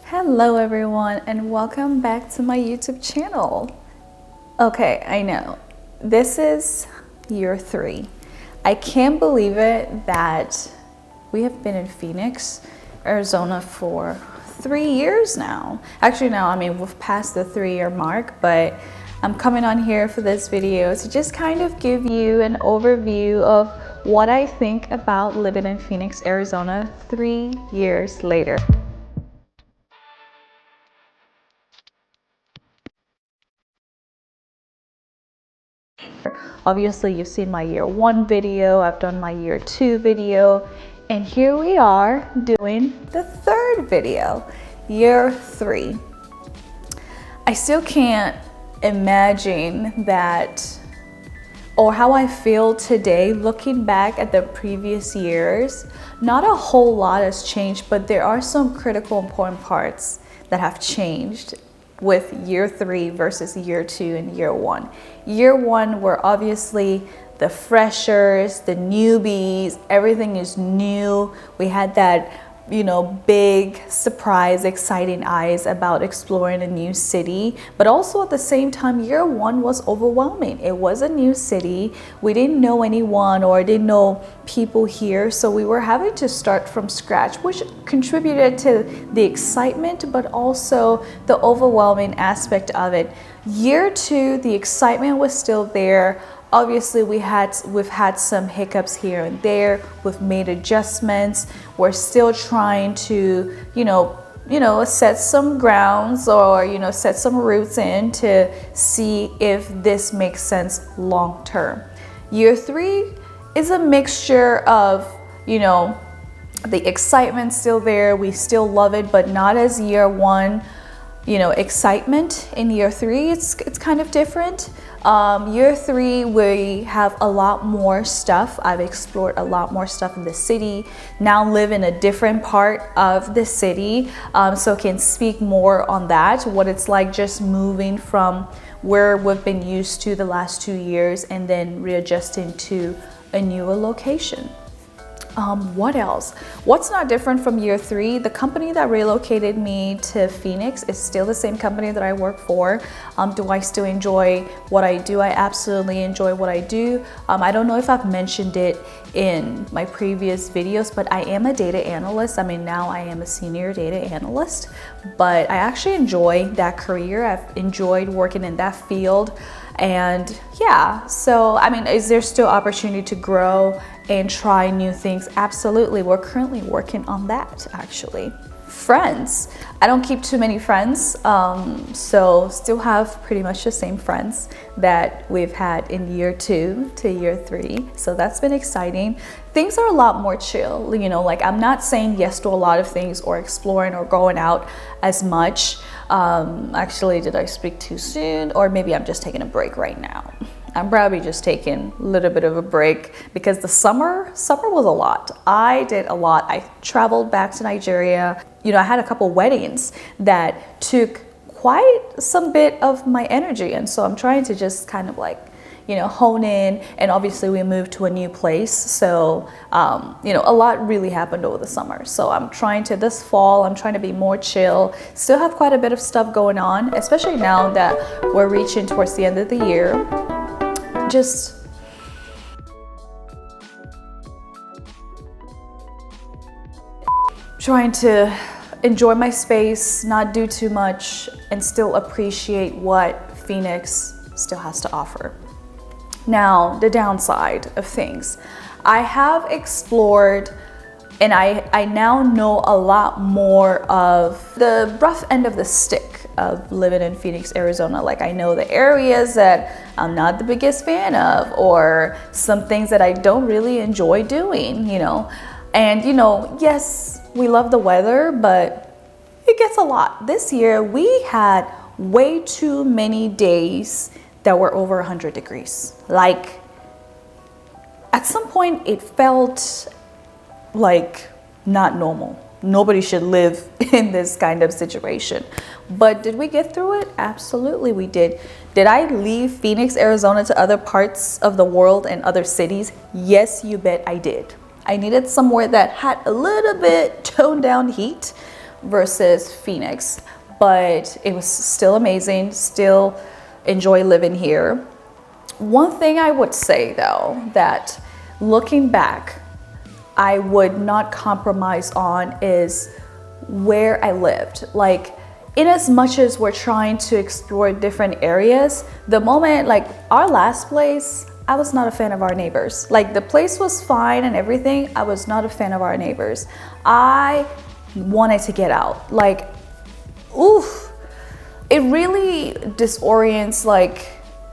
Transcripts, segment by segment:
Hello everyone and welcome back to my YouTube channel. Okay, I know this is year 3. I can't believe it that we have been in Phoenix, Arizona for 3 years now. Actually no, we've passed the 3-year mark, but I'm coming on here for this video to just kind of give you an overview of what I think about living in Phoenix, Arizona 3 years later. Obviously, you've seen my year 1 video, I've done my year 2 video, and here we are doing the 3rd video, year 3. I still can't imagine that or how I feel today looking back at the previous years. Not a whole lot has changed, but there are some critical important parts that have changed with year 3 versus year 2 and year 1. Year 1 were obviously the freshers, the newbies, everything is new. We had that, big surprise, exciting eyes about exploring a new city. But also at the same time, year 1 was overwhelming. It was a new city. We didn't know anyone or didn't know people here. So we were having to start from scratch, which contributed to the excitement, but also the overwhelming aspect of it. Year 2, the excitement was still there. Obviously, we've had some hiccups here and there. We've made adjustments. We're still trying to, set some grounds or, set some roots in to see if this makes sense long term. Year 3 is a mixture of, the excitement still there. We still love it, but not as year 1. Excitement. In year 3, it's kind of different. Year 3, we have a lot more stuff. I've explored a lot more stuff in the city. Now live in a different part of the city, so can speak more on that, what it's like just moving from where we've been used to the last 2 years and then readjusting to a newer location. What else? What's not different from year 3? The company that relocated me to Phoenix is still the same company that I work for. Do I still enjoy what I do? I absolutely enjoy what I do. I don't know if I've mentioned it in my previous videos, but I am a data analyst. Now I am a senior data analyst, but I actually enjoy that career. I've enjoyed working in that field. And yeah, so is there still opportunity to grow and try new things? Absolutely. We're currently working on that, actually. Friends. I don't keep too many friends, so still have pretty much the same friends that we've had in year 2 to year 3. So that's been exciting. Things are a lot more chill, I'm not saying yes to a lot of things or exploring or going out as much. Actually, did I speak too soon? Or maybe I'm just taking a break right now. I'm probably just taking a little bit of a break because the summer was a lot. I did a lot. I traveled back to Nigeria. I had a couple weddings that took quite some bit of my energy. And so I'm trying to just kind of hone in. And obviously we moved to a new place. So, a lot really happened over the summer. So this fall, I'm trying to be more chill. Still have quite a bit of stuff going on, especially now that we're reaching towards the end of the year. Just trying to enjoy my space, not do too much, and still appreciate what Phoenix still has to offer. Now, the downside of things. I have explored and I now know a lot more of the rough end of the stick of living in Phoenix, Arizona. I know the areas that I'm not the biggest fan of, or some things that I don't really enjoy doing, And, yes, we love the weather, but it gets a lot. This year, we had way too many days that were over 100 degrees. At some point, it felt like not normal. Nobody should live in this kind of situation. But did we get through it? Absolutely we did. Did I leave Phoenix, Arizona to other parts of the world and other cities? Yes, you bet I did. I needed somewhere that had a little bit toned down heat, versus Phoenix, but it was still amazing, still enjoy living here. One thing I would say though, that looking back, I would not compromise on is where I lived. Like, in as much as we're trying to explore different areas, the moment, like our last place, I was not a fan of our neighbors. Like, the place was fine and everything, I was not a fan of our neighbors. I wanted to get out. Like, oof, it really disorients like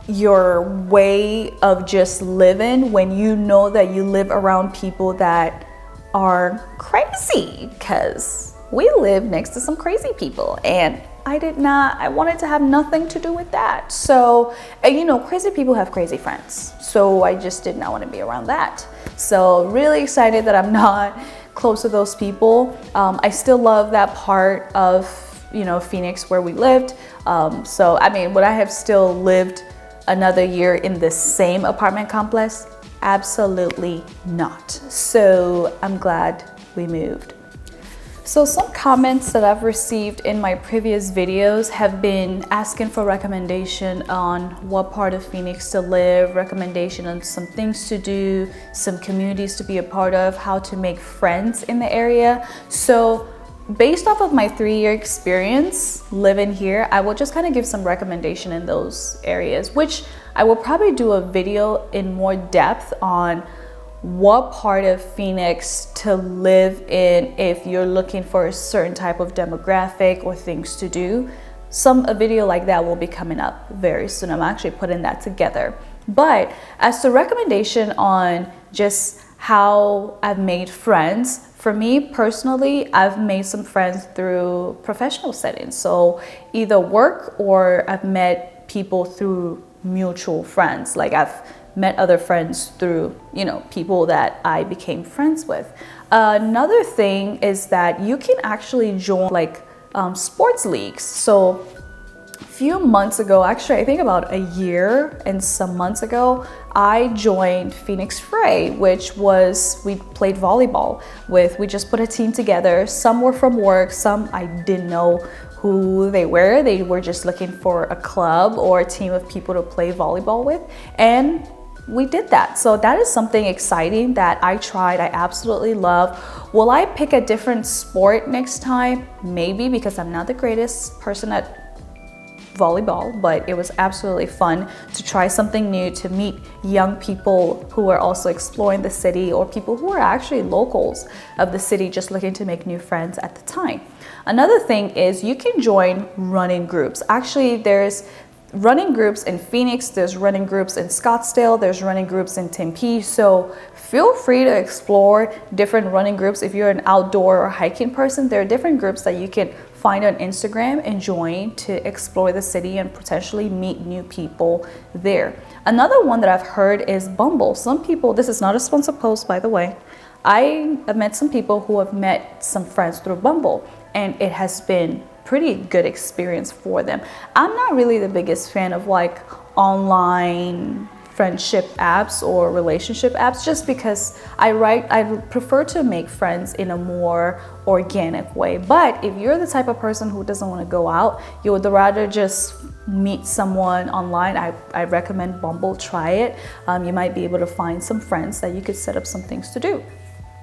your way of just living when you know that you live around people that are crazy, because we live next to some crazy people, and I wanted to have nothing to do with that. So, you know, crazy people have crazy friends. So I just did not want to be around that. So really excited that I'm not close to those people. I still love that part of, you know, Phoenix where we lived. So, I mean, would I have still lived another year in the same apartment complex? Absolutely not. So I'm glad we moved. So some comments that I've received in my previous videos have been asking for recommendation on what part of Phoenix to live, recommendation on some things to do, some communities to be a part of, how to make friends in the area. So based off of my 3-year experience living here, I will just kind of give some recommendation in those areas, which I will probably do a video in more depth on what part of Phoenix to live in if you're looking for a certain type of demographic or things to do. A video like that will be coming up very soon. I'm actually putting that together. But as to recommendation on just how I've made friends, for me personally, I've made some friends through professional settings. So either work, or I've met people through mutual friends. Like, I've met other friends through, you know, people that I became friends with. Another thing is that you can actually join like sports leagues. So a few months ago, actually I think about a year and some months ago, I joined Phoenix Fray, which was, we played volleyball with, we just put a team together. Some were from work, some I didn't know who they were just looking for a club or a team of people to play volleyball with, and we did that. So that is something exciting that I tried, I absolutely love. Will I pick a different sport next time? Maybe, because I'm not the greatest person at volleyball, but it was absolutely fun to try something new, to meet young people who are also exploring the city, or people who are actually locals of the city just looking to make new friends at the time. Another thing is you can join running groups. Actually, there's running groups in Phoenix, there's running groups in Scottsdale, there's running groups in Tempe. So feel free to explore different running groups. If you're an outdoor or hiking person, there are different groups that you can find on Instagram and join to explore the city and potentially meet new people there. Another one that I've heard is Bumble. Some people, this is not a sponsored post by the way, I have met some people who have met some friends through Bumble, and it has been pretty good experience for them. I'm not really the biggest fan of like online friendship apps or relationship apps, just because I prefer to make friends in a more organic way. But if you're the type of person who doesn't want to go out, you would rather just meet someone online, I recommend Bumble. Try it. You might be able to find some friends that you could set up some things to do.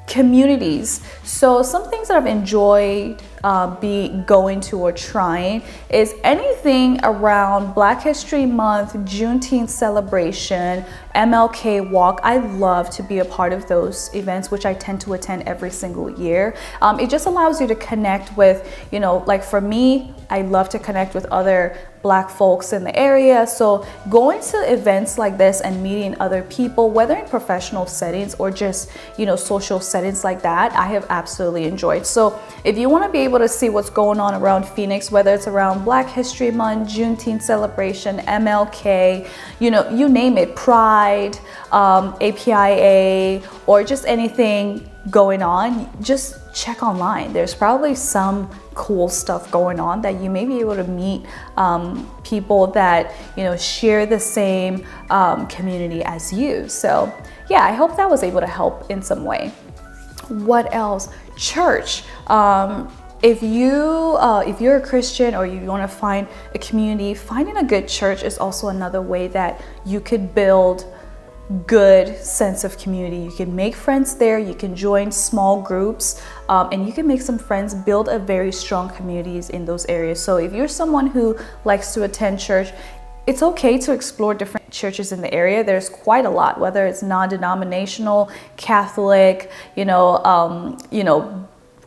Communities. So some things that I've enjoyed going to or trying is anything around Black History Month, Juneteenth celebration, MLK walk. I love to be a part of those events, which I tend to attend every single year. It just allows you to connect with, you know, like for me, I love to connect with other Black folks in the area. So going to events like this and meeting other people, whether in professional settings or just, you know, social settings like that, I have absolutely enjoyed. So if you want to be able to see what's going on around Phoenix, whether it's around Black History Month, Juneteenth celebration, MLK, you know, you name it, Pride, APIA, or just anything going on, just check online. There's probably some cool stuff going on that you may be able to meet people that, you know, share the same community as you. So yeah, I hope that was able to help in some way. What else? Church. if you're a Christian or you want to find a community, finding a good church is also another way that you could build good sense of community. You can make friends there, you can join small groups, and you can make some friends, build a very strong communities in those areas. So if you're someone who likes to attend church, it's okay to explore different churches in the area. There's quite a lot, whether it's non-denominational, Catholic,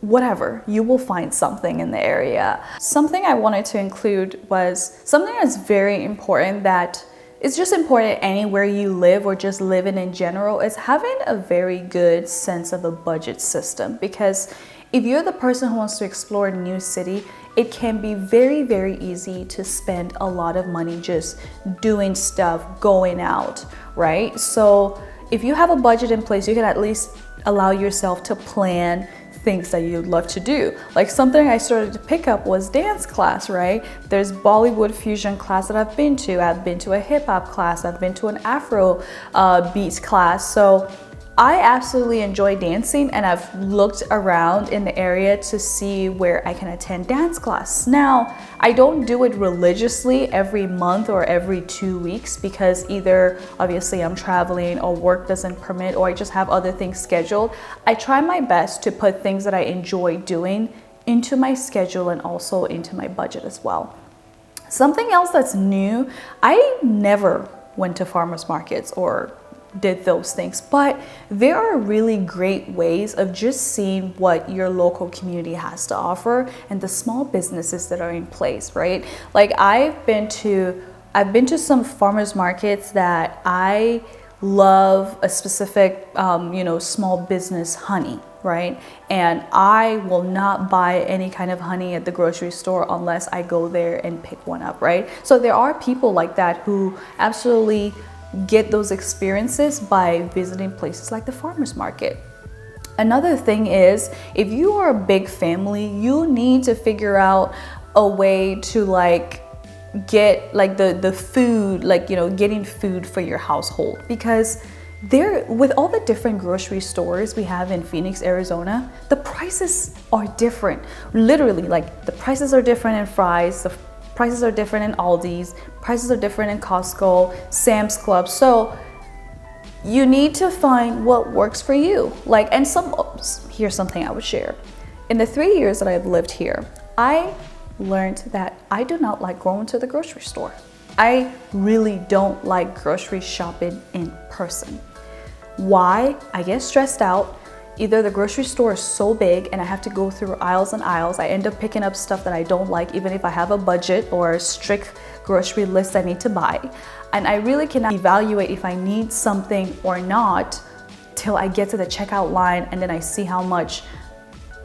whatever, you will find something in the area. Something I wanted to include was something that's very important, that it's just important anywhere you live or just living in general, is having a very good sense of a budget system. Because if you're the person who wants to explore a new city, it can be very, very easy to spend a lot of money just doing stuff, going out, right? So if you have a budget in place, you can at least allow yourself to plan things that you'd love to do. Like something I started to pick up was dance class, right? There's Bollywood fusion class that I've been to. I've been to a hip hop class. I've been to an Afro beats class. So I absolutely enjoy dancing, and I've looked around in the area to see where I can attend dance class. Now, I don't do it religiously every month or every 2 weeks, because either obviously I'm traveling or work doesn't permit, or I just have other things scheduled. I try my best to put things that I enjoy doing into my schedule and also into my budget as well. Something else that's new, I never went to farmers markets or did those things, but there are really great ways of just seeing what your local community has to offer and the small businesses that are in place, right? Like I've been to some farmers markets that I love a specific small business honey, right? And I will not buy any kind of honey at the grocery store unless I go there and pick one up, right? So there are people like that who absolutely get those experiences by visiting places like the farmers market. Another thing is, if you are a big family, you need to figure out a way to get the food, getting food for your household, because with all the different grocery stores we have in Phoenix, Arizona, the prices are different. Literally, the prices are different in Fry's, the prices are different in Aldi's, prices are different in Costco, Sam's Club. So you need to find what works for you. Here's something I would share. In the 3 years that I've lived here, I learned that I do not like going to the grocery store. I really don't like grocery shopping in person. Why? I get stressed out. Either the grocery store is so big and I have to go through aisles and aisles. I end up picking up stuff that I don't like, even if I have a budget or a strict grocery list I need to buy. And I really cannot evaluate if I need something or not till I get to the checkout line, and then I see how much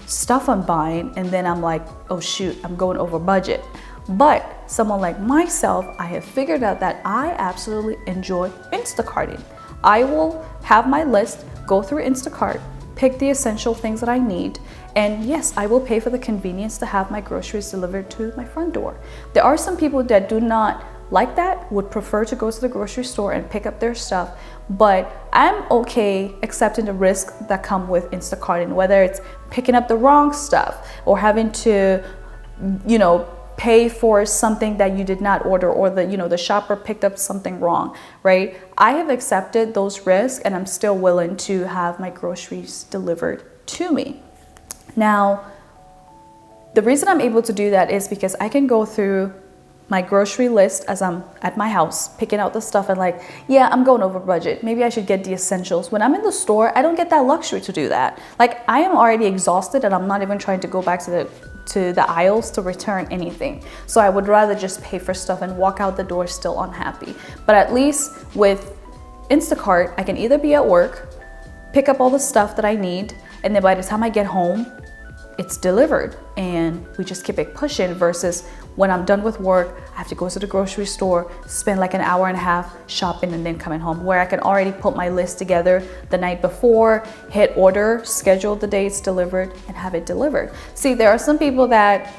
stuff I'm buying, and then I'm like, oh shoot, I'm going over budget. But someone like myself, I have figured out that I absolutely enjoy Instacarting. I will have my list, go through Instacart, pick the essential things that I need, and yes, I will pay for the convenience to have my groceries delivered to my front door. There are some people that do not like that, would prefer to go to the grocery store and pick up their stuff, but I'm okay accepting the risks that come with Instacarting, whether it's picking up the wrong stuff or having to, pay for something that you did not order, or the shopper picked up something wrong, right? I have accepted those risks, and I'm still willing to have my groceries delivered to me. Now, the reason I'm able to do that is because I can go through my grocery list as I'm at my house, picking out the stuff and I'm going over budget. Maybe I should get the essentials. When I'm in the store, I don't get that luxury to do that. I am already exhausted, and I'm not even trying to go back to the aisles to return anything. So I would rather just pay for stuff and walk out the door still unhappy. But at least with Instacart, I can either be at work, pick up all the stuff that I need, and then by the time I get home, it's delivered, and we just keep it pushing, versus when I'm done with work, I have to go to the grocery store, spend an hour and a half shopping, and then coming home, where I can already put my list together the night before, hit order, schedule the day it's delivered, and have it delivered. See, there are some people that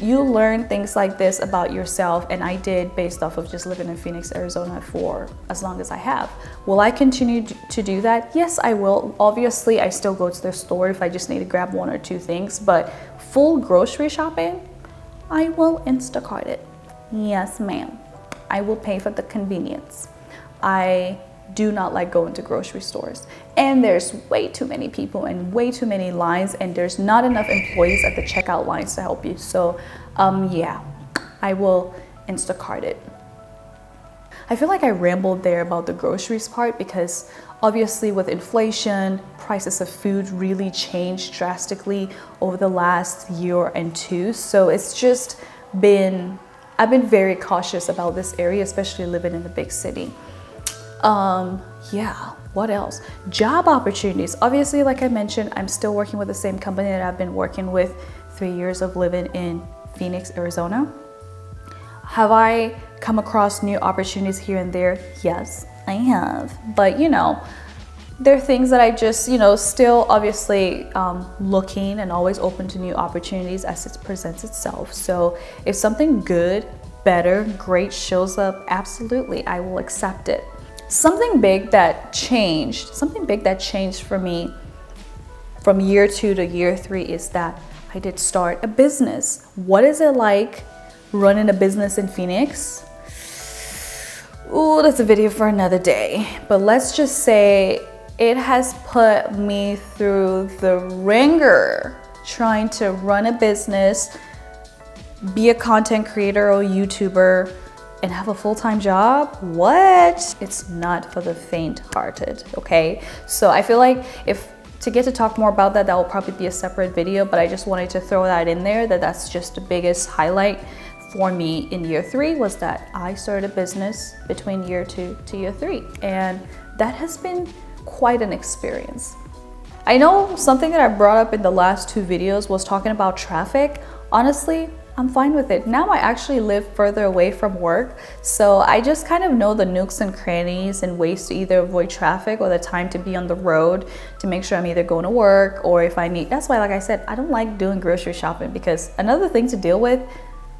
you learn things like this about yourself, and I did, based off of just living in Phoenix, Arizona for as long as I have. Will I continue to do that? Yes, I will. Obviously, I still go to the store if I just need to grab one or two things, but full grocery shopping, I will Instacart it. Yes, ma'am. I will pay for the convenience. I do not like going to grocery stores, and there's way too many people and way too many lines, and there's not enough employees at the checkout lines to help you. So yeah, I will Instacart it. I feel like I rambled there about the groceries part because obviously with inflation, prices of food really changed drastically over the last year and two. So it's just been, I've been very cautious about this area, especially living in the big city. Yeah, what else? Job opportunities. Obviously, like I mentioned, I'm still working with the same company that I've been working with 3 years of living in Phoenix, Arizona. Have I come across new opportunities here and there? Yes, I have. But you know, there are things that I just, you know, still obviously looking and always open to new opportunities as it presents itself. So if something good, better, great shows up, absolutely, I will accept it. Something big that changed for me from year 2 to year 3 is that I did start a business. What is it like running a business in Phoenix? Ooh, that's a video for another day. But let's just say it has put me through the ringer trying to run a business, be a content creator or YouTuber, and have a full-time job. What? It's not for the faint-hearted, okay? So I feel like to get to talk more about that will probably be a separate video, but I just wanted to throw that in there, that's just the biggest highlight for me in year 3 was that I started a business between year 2 to year 3, and that has been quite an experience. I know something that I brought up in the last 2 videos was talking about traffic. Honestly, I'm fine with it. Now I actually live further away from work, so I just kind of know the nooks and crannies and ways to either avoid traffic or the time to be on the road to make sure I'm either going to work or if I need. That's why, like I said, I don't like doing grocery shopping because another thing to deal with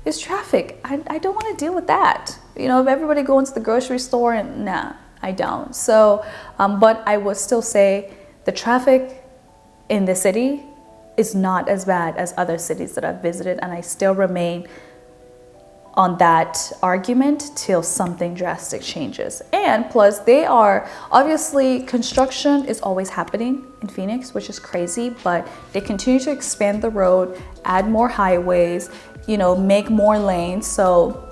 is traffic. I don't want to deal with that. You know, if everybody goes to the grocery store, and nah, I don't. So, but I would still say the traffic in the city is not as bad as other cities that I've visited, and I still remain on that argument till something drastic changes. And plus, they are obviously, construction is always happening in Phoenix, which is crazy, but they continue to expand the road, add more highways, you know, make more lanes. So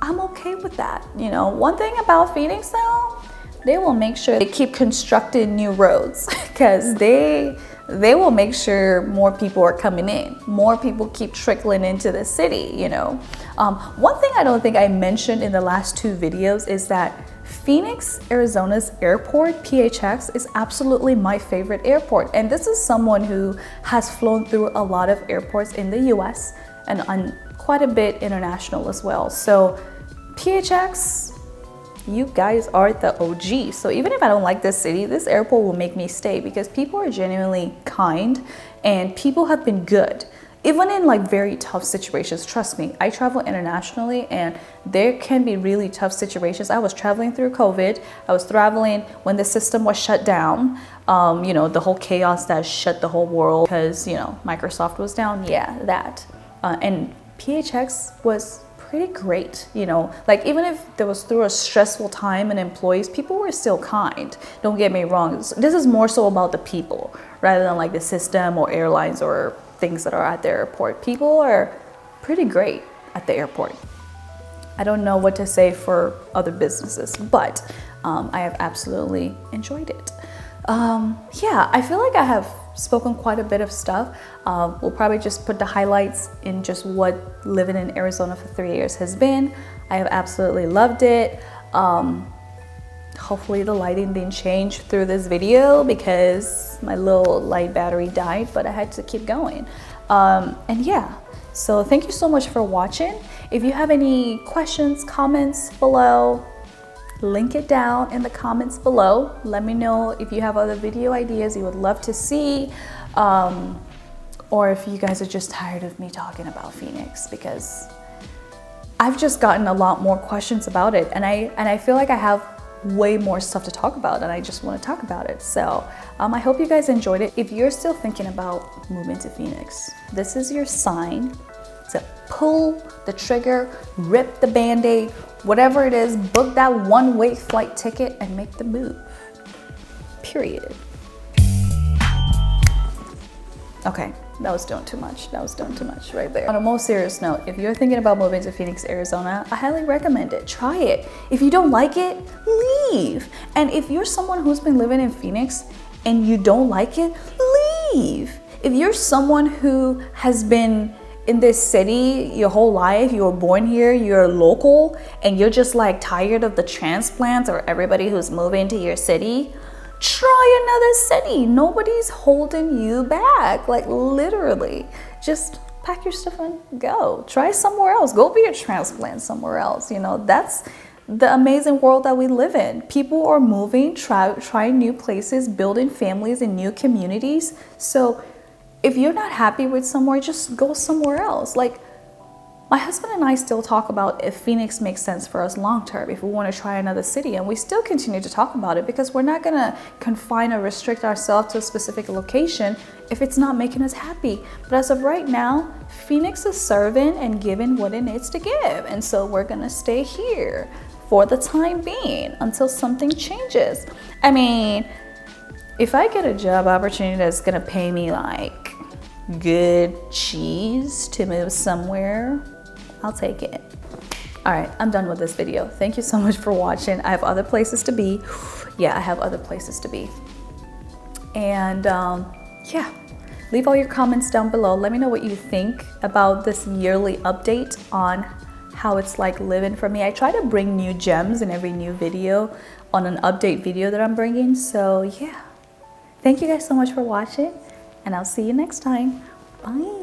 I'm okay with that. You know, one thing about Phoenix though, they will make sure they keep constructing new roads because they will make sure more people are coming in, more people keep trickling into the city, you know. One thing I don't think I mentioned in the last 2 videos is that Phoenix, Arizona's airport, PHX, is absolutely my favorite airport. And this is someone who has flown through a lot of airports in the US and on quite a bit international as well. So PHX, you guys are the OG. So even if I don't like this city, this airport will make me stay because people are genuinely kind and people have been good. Even in like very tough situations, trust me, I travel internationally and there can be really tough situations. I was traveling through COVID. I was traveling when the system was shut down. You know, the whole chaos that shut the whole world because, you know, Microsoft was down. Yeah, that. And PHX was pretty great, you know, like even if there was through a stressful time and employees, people were still kind. Don't get me wrong. This is more so about the people rather than like the system or airlines or things that are at the airport. People are pretty great at the airport. I don't know what to say for other businesses, but I have absolutely enjoyed it. Yeah, I feel like I have spoken quite a bit of stuff. We'll probably just put the highlights in just what living in Arizona for 3 years has been. I have absolutely loved it. Hopefully the lighting didn't change through this video because my little light battery died, but I had to keep going. And yeah, so thank you so much for watching. If you have any questions, comments below, link it down in the comments below. Let me know if you have other video ideas you would love to see, or if you guys are just tired of me talking about Phoenix, because I've just gotten a lot more questions about it, and I feel like I have way more stuff to talk about, and I just want to talk about it. So I hope you guys enjoyed it. If you're still thinking about moving to Phoenix, this is your sign to pull the trigger, rip the band-aid, whatever it is, book that one-way flight ticket and make the move. Period. Okay, that was doing too much. That was doing too much right there. On a more serious note, if you're thinking about moving to Phoenix, Arizona, I highly recommend it. Try it. If you don't like it, leave. And if you're someone who's been living in Phoenix and you don't like it, leave. If you're someone who has been in this city your whole life, you were born here, you're local, and you're just like tired of the transplants or everybody who's moving to your city, try another city. Nobody's holding you back. Like literally, just pack your stuff and go. Try somewhere else. Go be a transplant somewhere else. You know, that's the amazing world that we live in. People are moving, trying new places, building families in new communities. So if you're not happy with somewhere, just go somewhere else. Like my husband and I still talk about if Phoenix makes sense for us long term, if we want to try another city, and we still continue to talk about it because we're not gonna confine or restrict ourselves to a specific location if it's not making us happy. But as of right now, Phoenix is serving and giving what it needs to give. And so we're gonna stay here for the time being until something changes. I mean, if I get a job opportunity that's gonna pay me like good cheese to move somewhere, I'll take it. All right, I'm done with this video. Thank you so much for watching. I have other places to be. Yeah, I have other places to be. And yeah, leave all your comments down below. Let me know what you think about this yearly update on how it's like living for me. I try to bring new gems in every new video on an update video that I'm bringing. So yeah, thank you guys so much for watching, and I'll see you next time. Bye.